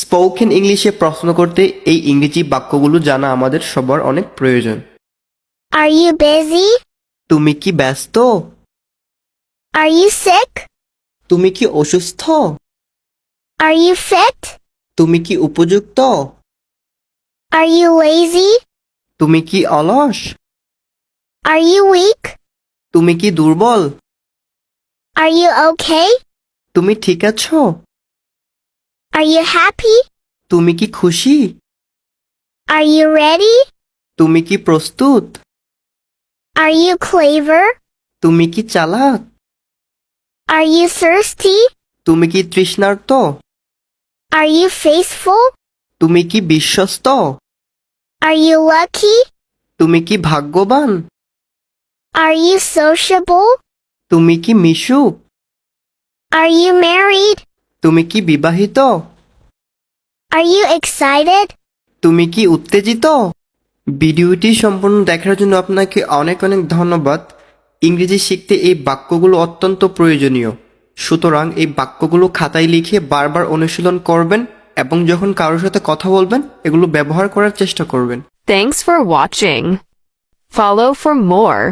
Spoken ইংলিশে প্রশ্ন করতে এই ইংরেজি বাক্যগুলো জানা আমাদের সবার অনেক প্রয়োজন। Are you busy? তুমি কি ব্যস্ত? Are you sick? তুমি কি অসুস্থ? Are you fit? তুমি কি উপযুক্ত? Are you lazy? তুমি কি অলস? Are you weak? তুমি কি দুর্বল? Are you okay? তুমি ঠিক আছো? Are you happy? তুমি কি খুশি? Are you ready? তুমি কি প্রস্তুত? Are you clever? তুমি কি চালাক? Are you thirsty? তুমি কি তৃষ্ণার্ত? Are you faithful? তুমি কি বিশ্বস্ত? Are you lucky? তুমি কি ভাগ্যবান? Are you sociable? তুমি কি মিশুক? Are you married? তুমি কি বিবাহিত? Are you excited? তুমি কি উত্তেজিত? ভিডিওটি সম্পূর্ণ দেখার জন্য আপনাকে অনেক অনেক ধন্যবাদ। ইংরেজি শিখতে এই বাক্যগুলো অত্যন্ত প্রয়োজনীয়, সুতরাং এই বাক্যগুলো খাতায় লিখে বারবার অনুশীলন করবেন এবং যখন কারোর সাথে কথা বলবেন এগুলো ব্যবহার করার চেষ্টা করবেন। Thanks for watching. Follow for more.